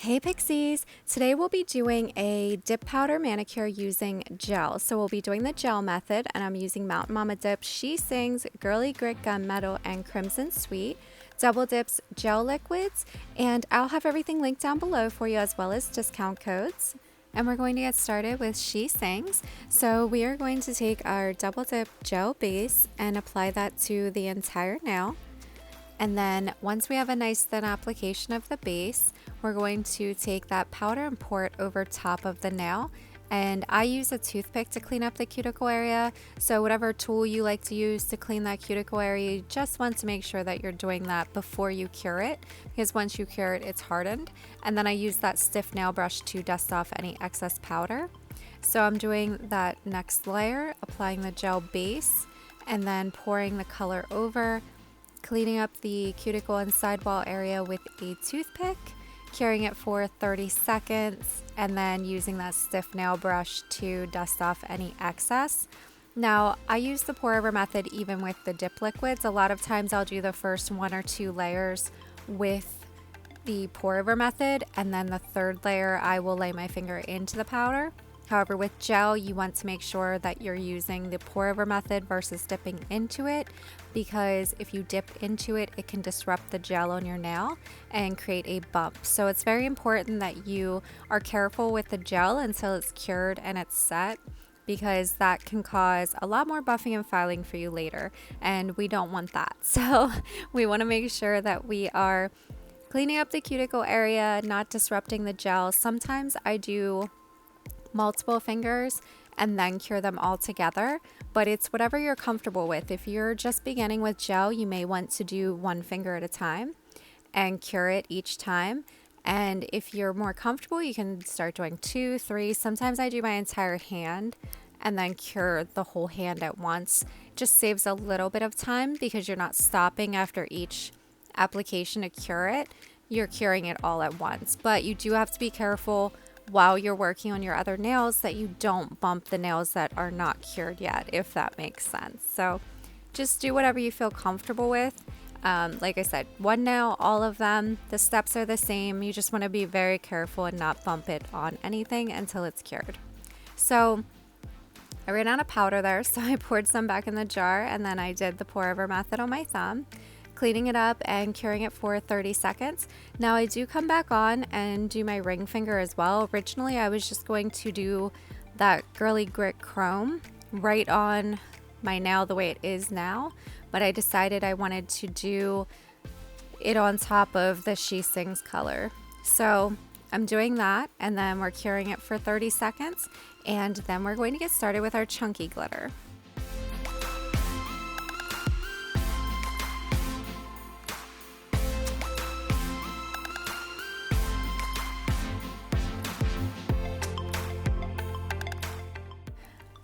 Hey Pixies! Today we'll be doing a dip powder manicure using gel. So we'll be doing the gel method and I'm using Mountain Mama Dip, She Sings, Girly Grit Gunmetal, and Crimson Sweet, Double Dips gel liquids, and I'll have everything linked down below for you as well as discount codes. And we're going to get started with She Sings. So we are going to take our Double Dip gel base and apply that to the entire nail. And then once we have a nice thin application of the base, we're going to take that powder and pour it over top of the nail. And I use a toothpick to clean up the cuticle area. So whatever tool you like to use to clean that cuticle area, you just want to make sure that you're doing that before you cure it, because once you cure it, it's hardened. And then I use that stiff nail brush to dust off any excess powder. So I'm doing that next layer, applying the gel base, and then pouring the color over, cleaning up the cuticle and sidewall area with a toothpick, curing it for 30 seconds, and then using that stiff nail brush to dust off any excess. Now, I use the pour over method even with the dip liquids. A lot of times I'll do the first 1 or 2 layers with the pour over method, and then the third layer I will lay my finger into the powder. However, with gel, you want to make sure that you're using the pour over method versus dipping into it, because if you dip into it, it can disrupt the gel on your nail and create a bump. So it's very important that you are careful with the gel until it's cured and it's set, because that can cause a lot more buffing and filing for you later, and we don't want that. So we want to make sure that we are cleaning up the cuticle area, not disrupting the gel. Sometimes I do multiple fingers and then cure them all together, but it's whatever you're comfortable with. If you're just beginning with gel, you may want to do 1 finger at a time and cure it each time. And if you're more comfortable, you can start doing 2, 3. Sometimes I do my entire hand and then cure the whole hand at once. It just saves a little bit of time because you're not stopping after each application to cure it. You're curing it all at once, but you do have to be careful while you're working on your other nails that you don't bump the nails that are not cured yet, if that makes sense. So just do whatever you feel comfortable with. Like I said, 1 nail, all of them, the steps are the same. You just want to be very careful and not bump it on anything until it's cured. So I ran out of powder there, so I poured some back in the jar, and then I did the pour over method on my thumb, cleaning it up and curing it for 30 seconds. Now I do come back on and do my ring finger as well. Originally I was just going to do that Girly Grit Chrome right on my nail the way it is now, but I decided I wanted to do it on top of the She Sings color. So I'm doing that, and then we're curing it for 30 seconds, and then we're going to get started with our chunky glitter.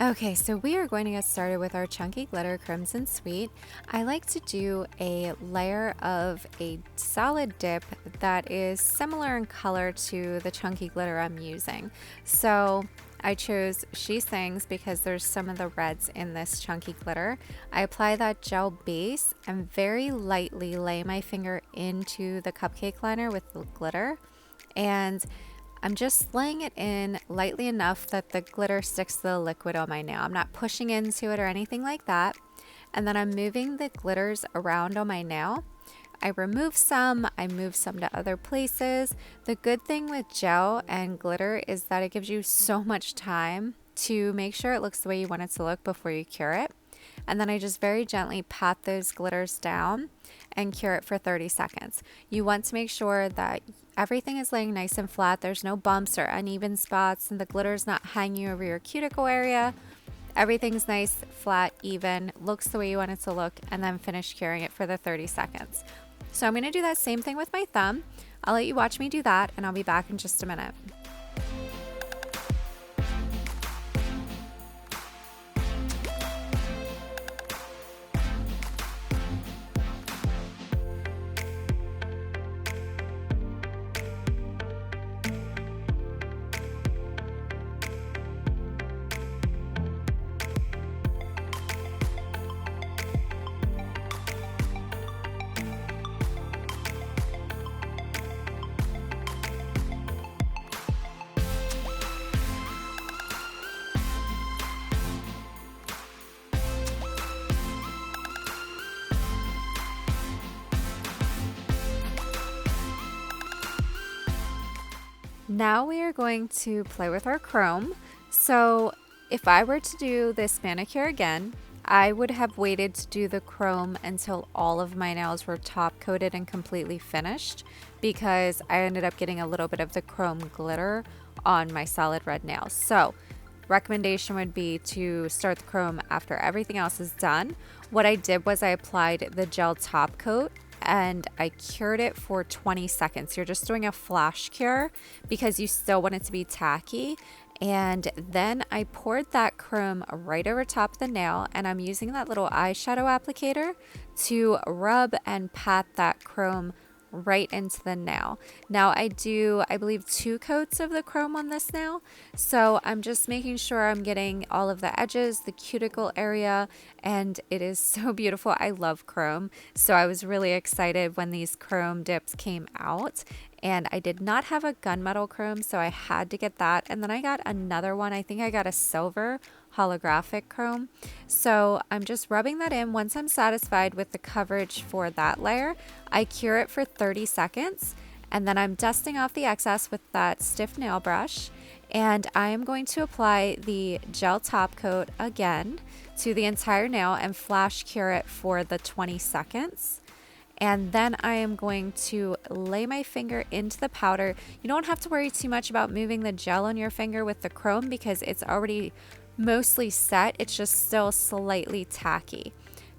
Okay, so we are going to get started with our chunky glitter Crimson Sweet. I like to do a layer of a solid dip that is similar in color to the chunky glitter I'm using. So I chose She Sings because there's some of the reds in this chunky glitter. I apply that gel base and very lightly lay my finger into the cupcake liner with the glitter, and I'm just laying it in lightly enough that the glitter sticks to the liquid on my nail. I'm not pushing into it or anything like that. And then I'm moving the glitters around on my nail. I remove some, I move some to other places. The good thing with gel and glitter is that it gives you so much time to make sure it looks the way you want it to look before you cure it. And then I just very gently pat those glitters down and cure it for 30 seconds. You want to make sure that everything is laying nice and flat. There's no bumps or uneven spots, and the glitter's not hanging over your cuticle area. Everything's nice, flat, even, looks the way you want it to look, and then finish curing it for the 30 seconds. So I'm going to do that same thing with my thumb. I'll let you watch me do that, and I'll be back in just a minute. Now we are going to play with our chrome. So if I were to do this manicure again, I would have waited to do the chrome until all of my nails were top coated and completely finished, because I ended up getting a little bit of the chrome glitter on my solid red nails. So recommendation would be to start the chrome after everything else is done. What I did was I applied the gel top coat and I cured it for 20 seconds. You're just doing a flash cure because you still want it to be tacky. And then I poured that chrome right over top of the nail, and I'm using that little eyeshadow applicator to rub and pat that chrome right into the nail. Now I do, I believe, 2 coats of the chrome on this nail, so I'm just making sure I'm getting all of the edges, the cuticle area, and it is so beautiful. I love chrome, so I was really excited when these chrome dips came out. And I did not have a gunmetal chrome, so I had to get that. And then I got another one. I think I got a silver holographic chrome. So I'm just rubbing that in. Once I'm satisfied with the coverage for that layer, I cure it for 30 seconds. And then I'm dusting off the excess with that stiff nail brush. And I am going to apply the gel top coat again to the entire nail and flash cure it for the 20 seconds. And then I am going to lay my finger into the powder. You don't have to worry too much about moving the gel on your finger with the chrome because it's already mostly set. It's just still slightly tacky.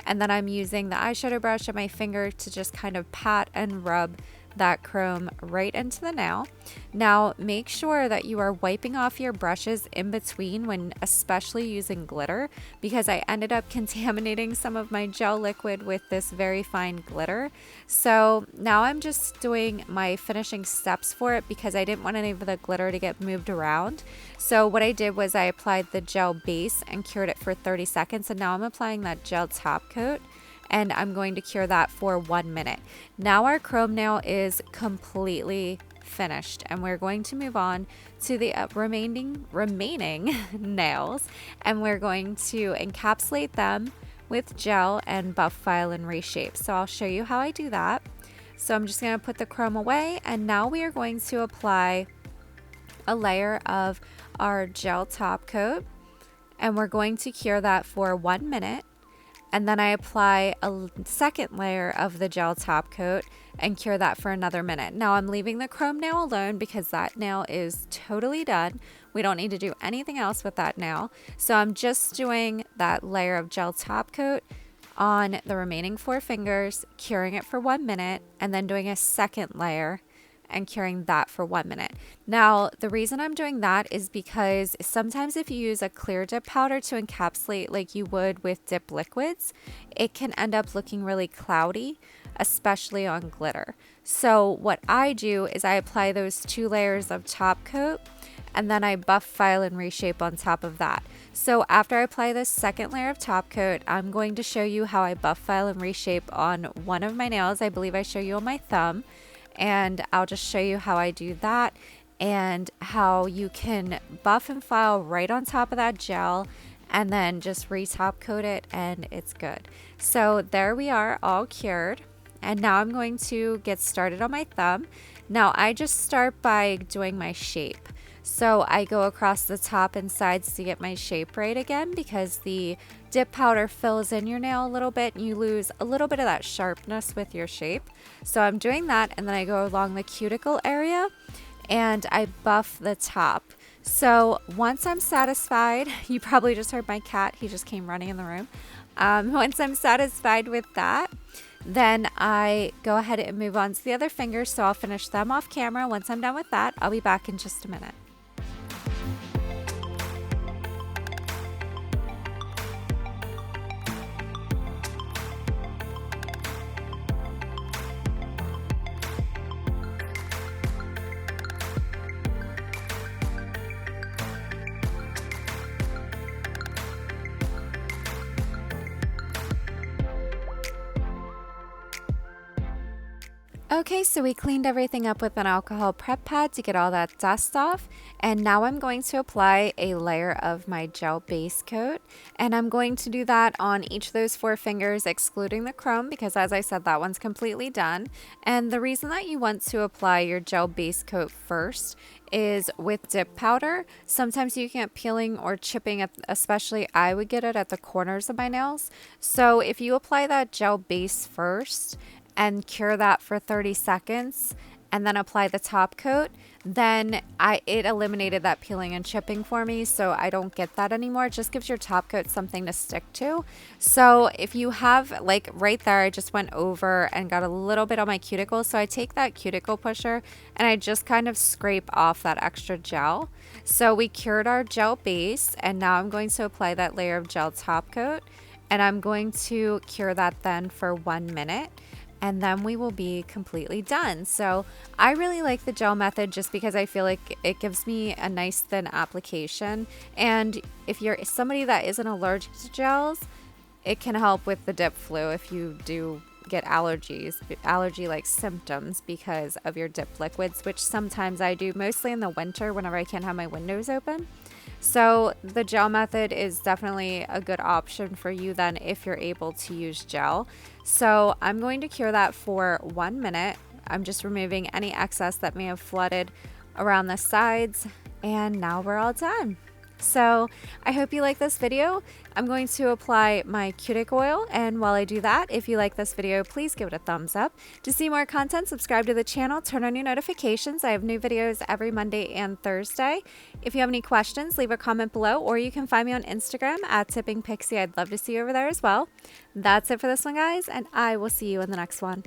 And then I'm using the eyeshadow brush on my finger to just kind of pat and rub that chrome right into the nail. Now make sure that you are wiping off your brushes in between when especially using glitter, because I ended up contaminating some of my gel liquid with this very fine glitter. So now I'm just doing my finishing steps for it because I didn't want any of the glitter to get moved around. So what I did was I applied the gel base and cured it for 30 seconds, and now I'm applying that gel top coat. And I'm going to cure that for 1 minute. Now our chrome nail is completely finished, and we're going to move on to the remaining nails, and we're going to encapsulate them with gel and buff file and reshape. So I'll show you how I do that. So I'm just going to put the chrome away, and now we are going to apply a layer of our gel top coat, and we're going to cure that for 1 minute. And then I apply a second layer of the gel top coat and cure that for another minute. Now I'm leaving the chrome nail alone because that nail is totally done. We don't need to do anything else with that nail. So I'm just doing that layer of gel top coat on the remaining 4 fingers, curing it for 1 minute, and then doing a second layer and curing that for 1 minute. Now, the reason I'm doing that is because sometimes if you use a clear dip powder to encapsulate like you would with dip liquids, it can end up looking really cloudy, especially on glitter. So what I do is I apply those 2 layers of top coat, and then I buff file and reshape on top of that. So after I apply this second layer of top coat, I'm going to show you how I buff file and reshape on one of my nails. I believe I show you on my thumb. And I'll just show you how I do that and how you can buff and file right on top of that gel and then just re-top coat it and it's good. So there we are, all cured. And now I'm going to get started on my thumb. Now I just start by doing my shape. So I go across the top and sides to get my shape right again, because the dip powder fills in your nail a little bit and you lose a little bit of that sharpness with your shape. So I'm doing that, and then I go along the cuticle area and I buff the top. So once I'm satisfied, you probably just heard my cat, he just came running in the room. Once I'm satisfied with that, then I go ahead and move on to the other fingers. So I'll finish them off camera. Once I'm done with that, I'll be back in just a minute. Okay, so we cleaned everything up with an alcohol prep pad to get all that dust off. And now I'm going to apply a layer of my gel base coat. And I'm going to do that on each of those 4 fingers, excluding the chrome, because as I said, that one's completely done. And the reason that you want to apply your gel base coat first is with dip powder. Sometimes you get peeling or chipping, especially I would get it at the corners of my nails. So if you apply that gel base first, and cure that for 30 seconds and then apply the top coat, then it eliminated that peeling and chipping for me, so I don't get that anymore. It just gives your top coat something to stick to. So if you have, like right there, I just went over and got a little bit on my cuticle, so I take that cuticle pusher and I just kind of scrape off that extra gel. So we cured our gel base, and now I'm going to apply that layer of gel top coat, and I'm going to cure that then for 1 minute. And then we will be completely done. So I really like the gel method just because I feel like it gives me a nice thin application. And if you're somebody that isn't allergic to gels, it can help with the dip flu if you do get allergy-like symptoms because of your dip liquids, which sometimes I do, mostly in the winter whenever I can't have my windows open. So the gel method is definitely a good option for you then if you're able to use gel. So I'm going to cure that for 1 minute. I'm just removing any excess that may have flooded around the sides, and now we're all done. So I hope you like this video. I'm going to apply my cuticle oil, and while I do that, if you like this video, please give it a thumbs up. To see more content, subscribe to the channel, turn on your notifications. I have new videos every Monday and Thursday. If you have any questions, leave a comment below, or you can find me on Instagram at Tipping Pixie. I'd love to see you over there as well. That's it for this one, guys, and I will see you in the next one.